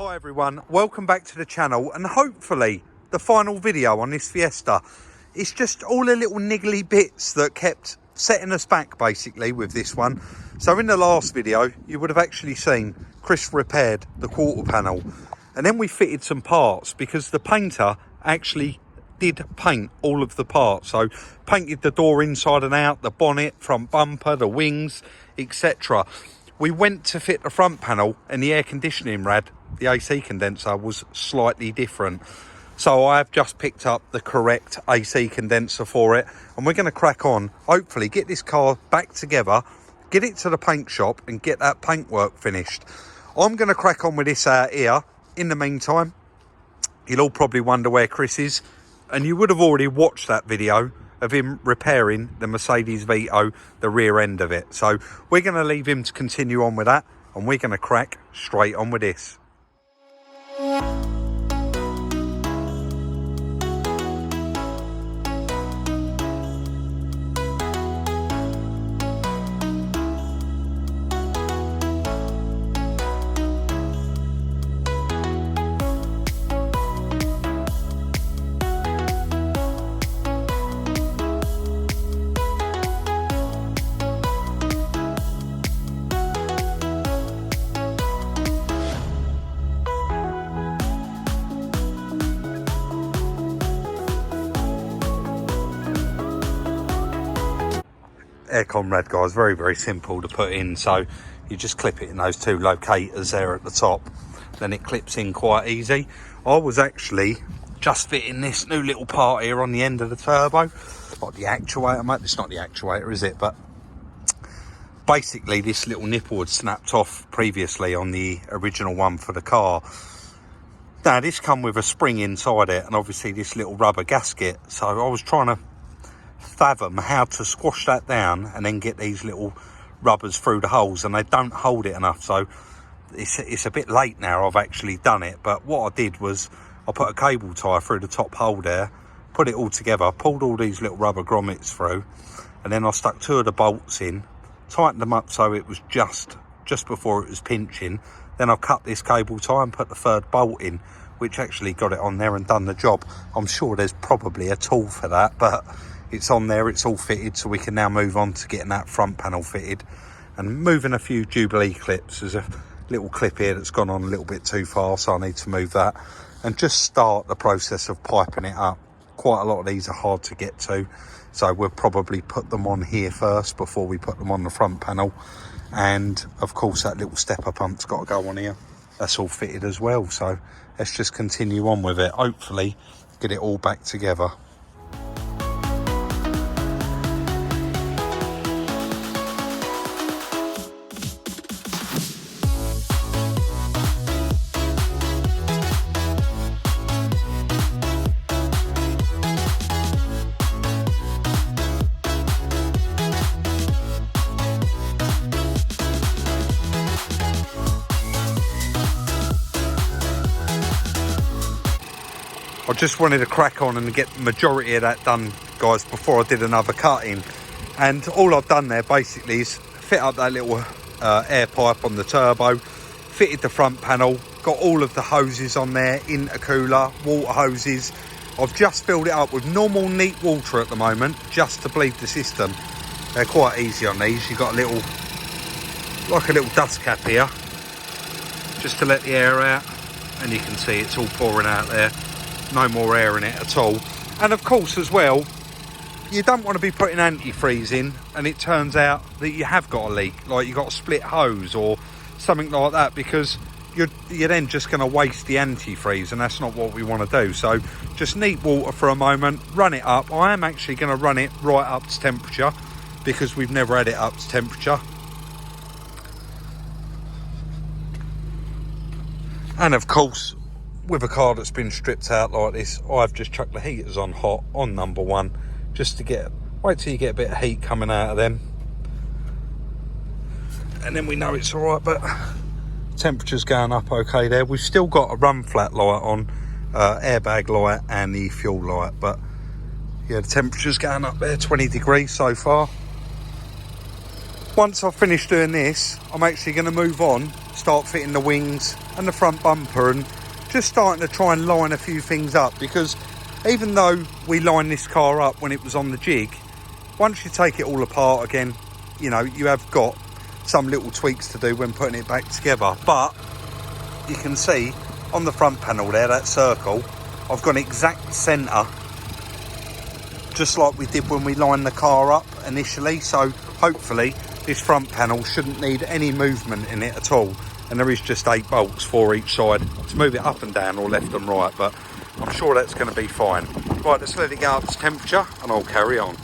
Hi everyone, welcome back to the channel, and hopefully the final video on this Fiesta. It's just all the little niggly bits that kept setting us back basically with this one. So in the last video you would have actually seen Chris repaired the quarter panel, and then we fitted some parts because the painter actually did paint all of the parts. So painted the door inside and out, the bonnet, front bumper, the wings, etc. We went to fit the front panel and the air conditioning rad, the AC condenser, was slightly different. So I have just picked up the correct AC condenser for it, and we're going to crack on, hopefully get this car back together, get it to the paint shop and get that paintwork finished. I'm going to crack on with this out here. In the meantime, you'll all probably wonder where Chris is, and you would have already watched that video of him repairing the Mercedes Vito, the rear end of it. So we're going to leave him to continue on with that, and we're going to crack straight on with this. Aircon rad, guys, very simple to put in. So you just clip it in those two locators there at the top, then it clips in quite easy. I was actually just fitting this new little part here on the end of the turbo, like the actuator, mate. It's not the actuator, is it? But basically this little nipple had snapped off previously on the original one for the car. Now this come with a spring inside it and obviously this little rubber gasket, so I was trying to fathom how to squash that down and then get these little rubbers through the holes, and they don't hold it enough. So it's a bit late now. I've actually done it, but what I did was I put a cable tie through the top hole there, put it all together, pulled all these little rubber grommets through, and then I stuck two of the bolts in, tightened them up so it was just before it was pinching. Then I cut this cable tie and put the third bolt in, which actually got it on there and done the job. I'm sure there's probably a tool for that, but it's on there, it's all fitted, so we can now move on to getting that front panel fitted and moving a few Jubilee clips. There's a little clip here that's gone on a little bit too far, so I need to move that and just start the process of piping it up. Quite a lot of these are hard to get to, so we'll probably put them on here first before we put them on the front panel. And of course that little stepper pump's got to go on here. That's all fitted as well, so let's just continue on with it, hopefully get it all back together. I just wanted to crack on and get the majority of that done, guys, before I did another cutting. And all I've done there basically is fit up that little air pipe on the turbo, fitted the front panel, got all of the hoses on there, intercooler, water hoses. I've just filled it up with normal neat water at the moment, just to bleed the system. They're quite easy on these. You've got a little, like a little dust cap here, just to let the air out, and you can see it's all pouring out there. No more air in it at all. And of course as well, you don't want to be putting antifreeze in and it turns out that you have got a leak, like you've got a split hose or something like that, because you're then just going to waste the antifreeze, and that's not what we want to do. So just neat water for a moment, run it up. I am actually going to run it right up to temperature because we've never had it up to temperature. And of course, with a car that's been stripped out like this, I've just chucked the heaters on hot on number one, just to wait till you get a bit of heat coming out of them, and then we know it's all right. But temperature's going up okay there. We've still got a run flat light on, airbag light and the fuel light, but yeah, the temperature's going up there, 20 degrees so far. once I've finished doing this, I'm actually going to move on, start fitting the wings and the front bumper, and just starting to try and line a few things up, because even though we lined this car up when it was on the jig, once you take it all apart again, you know, you have got some little tweaks to do when putting it back together. But you can see on the front panel there, that circle, I've got an exact centre, just like we did when we lined the car up initially. So hopefully this front panel shouldn't need any movement in it at all, and there is just 8 bolts for each side to move it up and down or left and right, but I'm sure that's going to be fine. Right, let's let it go up to temperature and I'll carry on.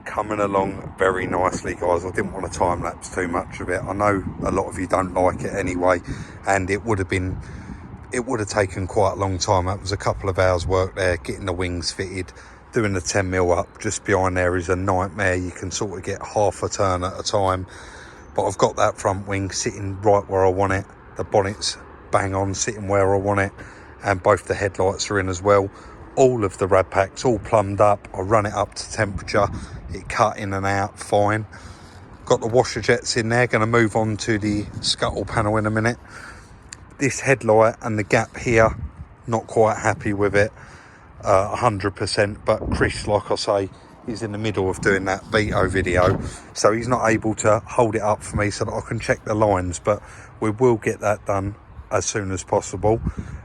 Coming along very nicely, guys. I didn't want to time lapse too much of it. I know a lot of you don't like it anyway, and it would have taken quite a long time. That was a couple of hours work there, getting the wings fitted. Doing the 10mm up just behind there is a nightmare. You can sort of get half a turn at a time, but I've got that front wing sitting right where I want it. The bonnet's bang on sitting where I want it, and both the headlights are in as well. All of the rad packs all plumbed up. I run it up to temperature, it cut in and out fine. Got the washer jets in there. Going to move on to the scuttle panel in a minute. This headlight and the gap here, not quite happy with it 100%, but Chris, like I say, is in the middle of doing that Vito video, so he's not able to hold it up for me so that I can check the lines, but we will get that done as soon as possible.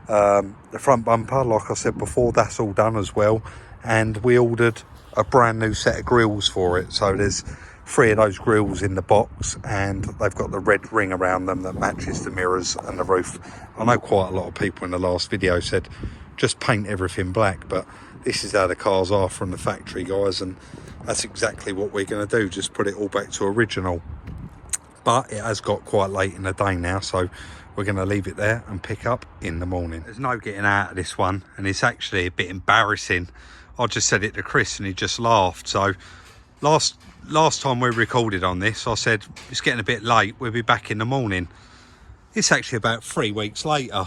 The front bumper, like I said before, that's all done as well, and we ordered a brand new set of grills for it. So there's 3 of those grills in the box, and they've got the red ring around them that matches the mirrors and the roof. I know quite a lot of people in the last video said just paint everything black, but this is how the cars are from the factory, guys, and that's exactly what we're going to do, just put it all back to original. But it has got quite late in the day now, so we're going to leave it there and pick up in the morning. There's no getting out of this one, and it's actually a bit embarrassing. I just said it to Chris and he just laughed. So last time we recorded on this, I said it's getting a bit late, we'll be back in the morning. It's actually about 3 weeks later.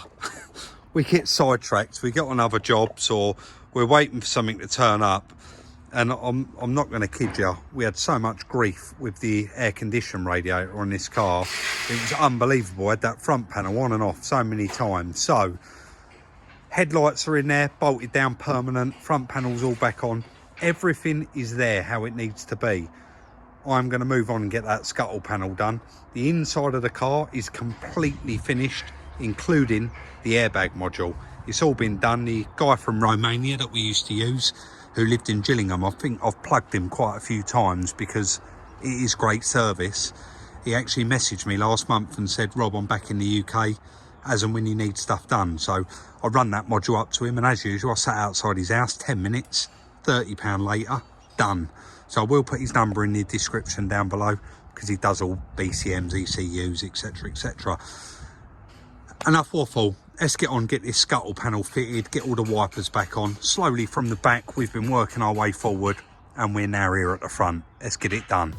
We get sidetracked, we get on other jobs, or we're waiting for something to turn up. And I'm not going to kid you, we had so much grief with the air condition radiator on this car. It was unbelievable. I had that front panel on and off so many times. So headlights are in there, bolted down permanent, front panel's all back on. Everything is there how it needs to be. I'm going to move on and get that scuttle panel done. The inside of the car is completely finished, including the airbag module. It's all been done. The guy from Romania that we used to use, who lived in Gillingham, I think I've plugged him quite a few times because it is great service. He actually messaged me last month and said, Rob, I'm back in the UK as and when you need stuff done. So I run that module up to him, and as usual, I sat outside his house, 10 minutes, £30 later, done. So I will put his number in the description down below, because he does all BCMs, ECUs, etc, etc. Enough waffle. Let's get on, get this scuttle panel fitted, get all the wipers back on. Slowly from the back, we've been working our way forward, and we're now here at the front. Let's get it done.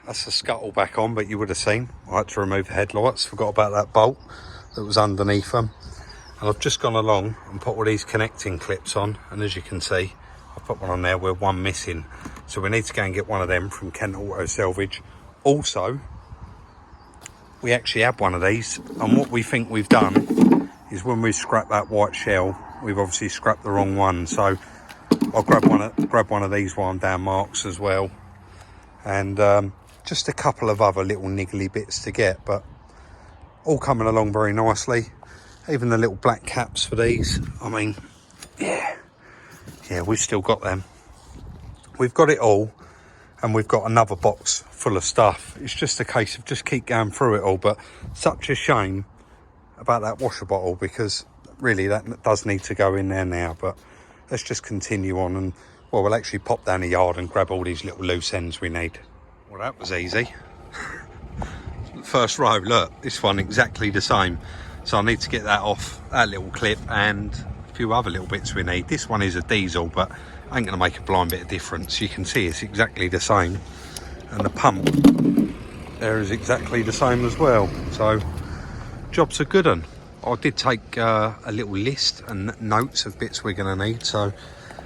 That's the scuttle back on, but you would have seen I had to remove the headlights. Forgot about that bolt that was underneath them. And I've just gone along and put all these connecting clips on, and as you can see, I've put one on there with one missing. So we need to go and get one of them from Kent Auto Salvage. Also, we actually have one of these, and what we think we've done is when we scrap that white shell, we've obviously scrapped the wrong one. So I'll grab one of these while I'm down Marks as well. And just a couple of other little niggly bits to get, but all coming along very nicely. Even the little black caps for these, I mean, yeah, we've still got them. We've got it all, and we've got another box full of stuff. It's just a case of just keep going through it all, but such a shame about that washer bottle, because really that does need to go in there now. But let's just continue on, and well, we'll actually pop down the yard and grab all these little loose ends we need. Well, that was easy. First row, look, this one exactly the same, so I need to get that off, that little clip, and a few other little bits we need. This one is a diesel, but ain't gonna make a blind bit of difference. You can see it's exactly the same, and the pump there is exactly the same as well, so job's a good one. I did take a little list and notes of bits we're gonna need, so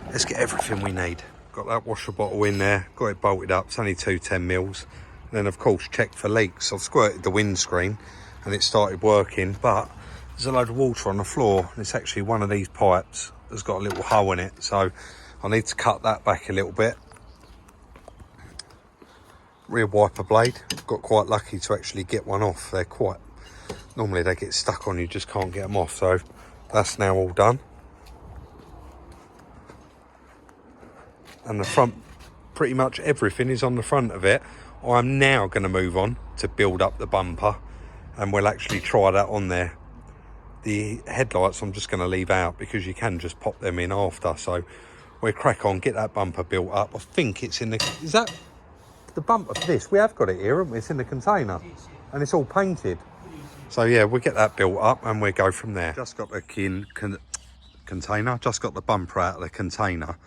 let's get everything we need. Got that washer bottle in there, got it bolted up, it's only 2 10mm. Then of course check for leaks. I've squirted the windscreen and it started working, but there's a load of water on the floor, and it's actually one of these pipes that's got a little hole in it, so I need to cut that back a little bit. Rear wiper blade, got quite lucky to actually get one off. They're quite, normally they get stuck on, you just can't get them off, so that's now all done. And the front, pretty much everything is on the front of it. I'm now going to move on to build up the bumper, and we'll actually try that on there. The headlights I'm just going to leave out because you can just pop them in after, so we'll crack on, get that bumper built up. I think it's in the, is that the bumper for this? We have got it here, haven't we? It's in the container and it's all painted. So yeah, we'll get that built up and we'll go from there. Just got the container, just got the bumper out of the container,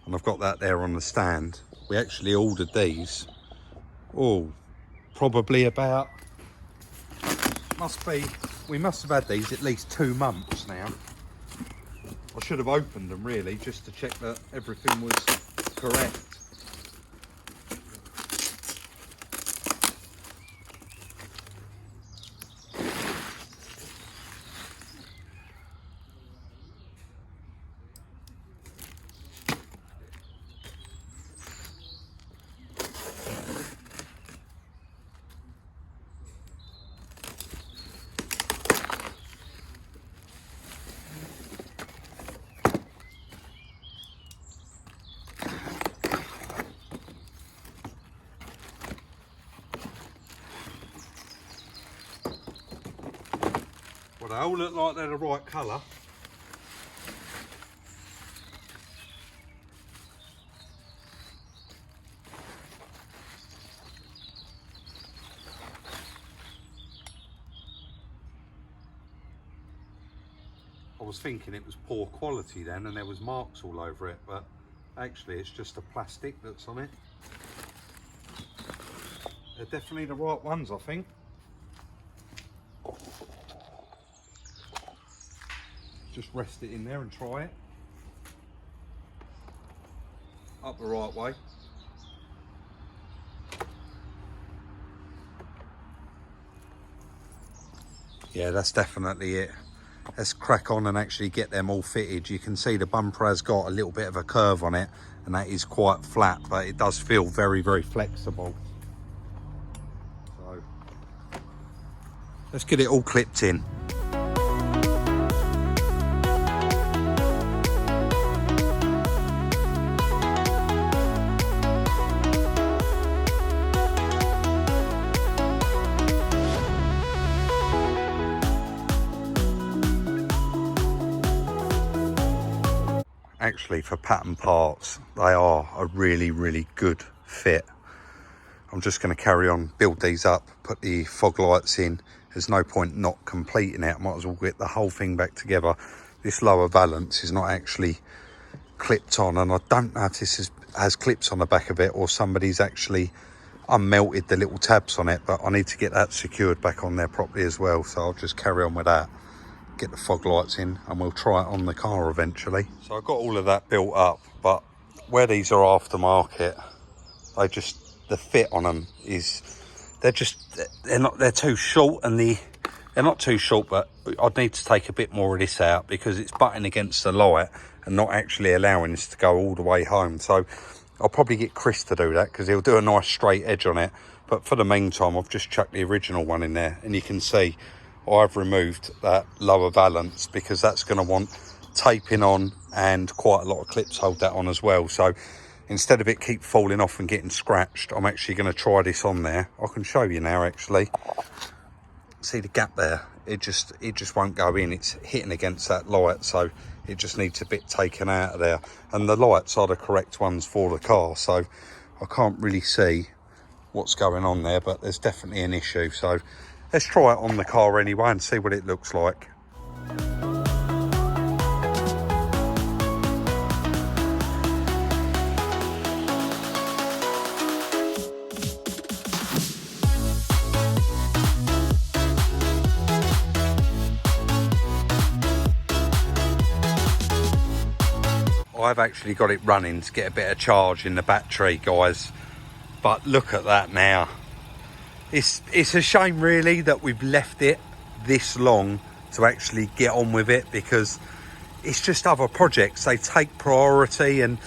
and I've got that there on the stand. We actually ordered these, oh, probably about, we must have had these at least 2 months now. I should have opened them really, just to check that everything was correct. Well, they all look like they're the right colour. I was thinking it was poor quality then and there was marks all over it, but actually it's just a plastic that's on it. They're definitely the right ones, I think. Just rest it in there and try it. Up the right way. Yeah, that's definitely it. Let's crack on and actually get them all fitted. You can see the bumper has got a little bit of a curve on it, and that is quite flat, but it does feel very, very flexible. So let's get it all clipped in. Actually, for pattern parts, they are a really, really good fit. I'm just going to carry on, build these up, put the fog lights in. There's no point not completing it. I might as well get the whole thing back together. This lower valance is not actually clipped on, and I don't know if this has clips on the back of it or somebody's actually unmelted the little tabs on it, but I need to get that secured back on there properly as well. So I'll just carry on with that, get the fog lights in, and we'll try it on the car eventually. So I've got all of that built up, but where these are aftermarket, the fit on them is, they're too short, and they're not too short, but I'd need to take a bit more of this out because it's butting against the light and not actually allowing us to go all the way home. So I'll probably get Chris to do that because he'll do a nice straight edge on it. But for the meantime, I've just chucked the original one in there, and you can see I've removed that lower valance because that's going to want taping on, and quite a lot of clips hold that on as well. So instead of it keep falling off and getting scratched, I'm actually going to try this on there. I can show you now actually. See the gap there? It just won't go in. It's hitting against that light, so it just needs a bit taken out of there. And the lights are the correct ones for the car, so I can't really see what's going on there, but there's definitely an issue. So let's try it on the car anyway and see what it looks like. I've actually got it running to get a bit of charge in the battery, guys, but look at that now. It's a shame really that we've left it this long to actually get on with it, because it's just other projects, they take priority, and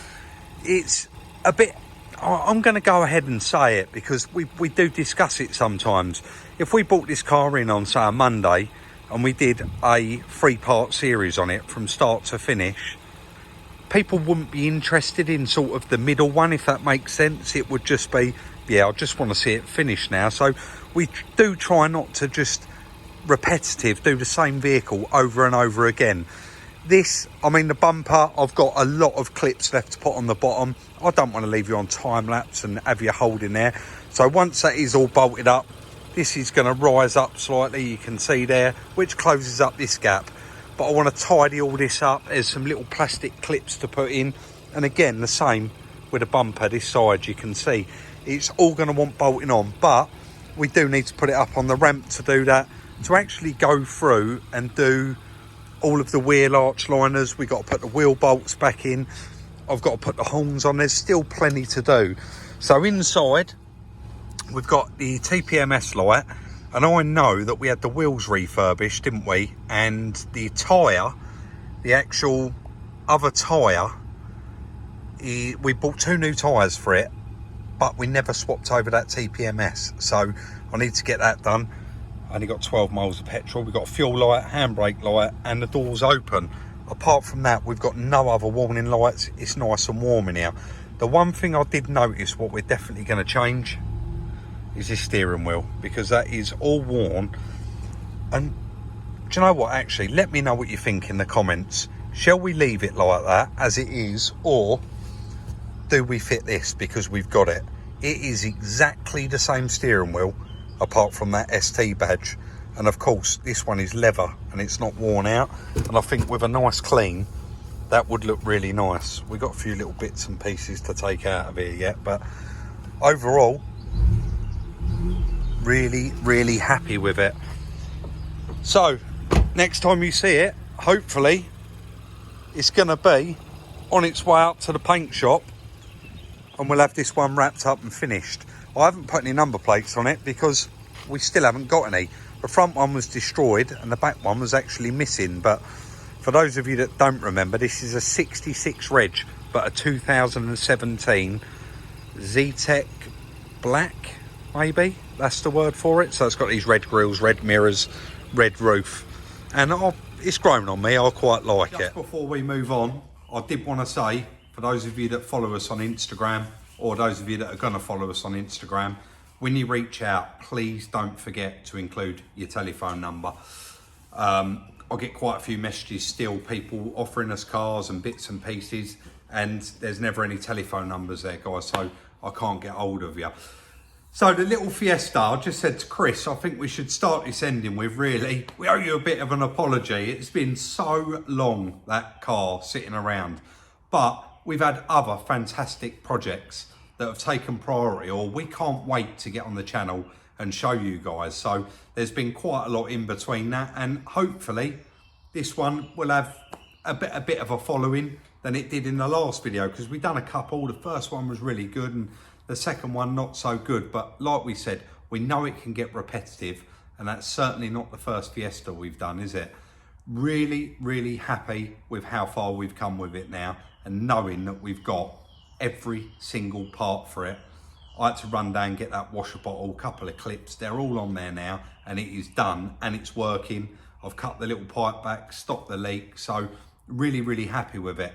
it's a bit, I'm going to go ahead and say it because we do discuss it sometimes. If we bought this car in on say a Monday and we did a 3-part series on it from start to finish, people wouldn't be interested in sort of the middle one, if that makes sense. It would just be, yeah, I just want to see it finished now. So we do try not to just repetitive do the same vehicle over and over again. This, I mean, the bumper, I've got a lot of clips left to put on the bottom. I don't want to leave you on time lapse and have you holding there. So once that is all bolted up, this is going to rise up slightly, you can see there, which closes up this gap. But I want to tidy all this up. There's some little plastic clips to put in. And again, the same with the bumper this side, you can see. It's all going to want bolting on. But we do need to put it up on the ramp to do that. To actually go through and do all of the wheel arch liners, we've got to put the wheel bolts back in. I've got to put the horns on. There's still plenty to do. So inside, we've got the TPMS light. And I know that we had the wheels refurbished, didn't we? And the tyre, the actual other tyre, we bought 2 new tyres for it, but we never swapped over that TPMS. So I need to get that done. I only got 12 miles of petrol. We've got a fuel light, handbrake light, and the door's open. Apart from that, we've got no other warning lights. It's nice and warm in here. The one thing I did notice, what we're definitely going to change, is this steering wheel, because that is all worn. And do you know what, actually, let me know what you think in the comments. Shall we leave it like that as it is, or do we fit this because we've got it? It is exactly the same steering wheel apart from that ST badge, and of course this one is leather and it's not worn out, and I think with a nice clean that would look really nice. We've got a few little bits and pieces to take out of here yet, but overall really happy with it. So next time you see it, hopefully it's gonna be on its way up to the paint shop and we'll have this one wrapped up and finished. I haven't put any number plates on it because we still haven't got any. The front one was destroyed and the back one was actually missing, but for those of you that don't remember, this is a 66 Reg, but a 2017 Z-Tech Black, maybe that's the word for it. So it's got these red grills, red mirrors, red roof, and it's grown on me. I quite like it. Just before we move on, I did want to say, for those of you that follow us on Instagram, or those of you that are going to follow us on Instagram, when you reach out, please don't forget to include your telephone number. I get quite a few messages still, people offering us cars and bits and pieces, and there's never any telephone numbers there, guys, so I can't get hold of you. So the little Fiesta, I just said to Chris, I think we should start this ending with, really, we owe you a bit of an apology. It's been so long, that car sitting around, but we've had other fantastic projects that have taken priority, or we can't wait to get on the channel and show you guys. So there's been quite a lot in between that, and hopefully this one will have a bit of a following than it did in the last video, because we've done a couple. The first one was really good and the second one not so good, but like we said, we know it can get repetitive, and that's certainly not the first Fiesta we've done, is it? Really happy with how far we've come with it now, and knowing that we've got every single part for it. I had to run down, get that washer bottle, couple of clips, they're all on there now, and it is done and it's working. I've cut the little pipe back, stopped the leak, so really happy with it.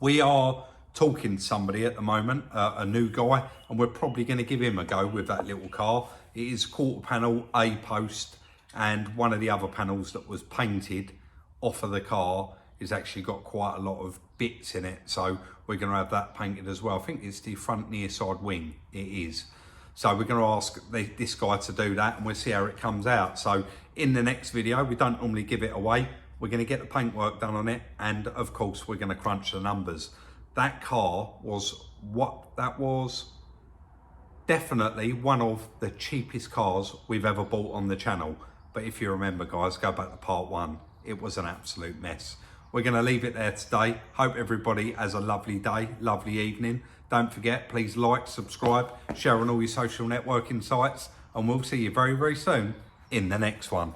We are talking to somebody at the moment, a new guy, and we're probably going to give him a go with that little car. It is quarter panel, A post, and one of the other panels that was painted off of the car is actually got quite a lot of bits in it, so we're going to have that painted as well. I think it's the front near side wing, it is. So we're going to ask this guy to do that, and we'll see how it comes out. So in the next video, we don't normally give it away. We're going to get the paintwork done on it, and of course we're going to crunch the numbers. That car was definitely one of the cheapest cars we've ever bought on the channel. But if you remember, guys, go back to part 1. It was an absolute mess. We're going to leave it there today. Hope everybody has a lovely day, lovely evening. Don't forget, please like, subscribe, share on all your social networking sites, and we'll see you very, very soon in the next one.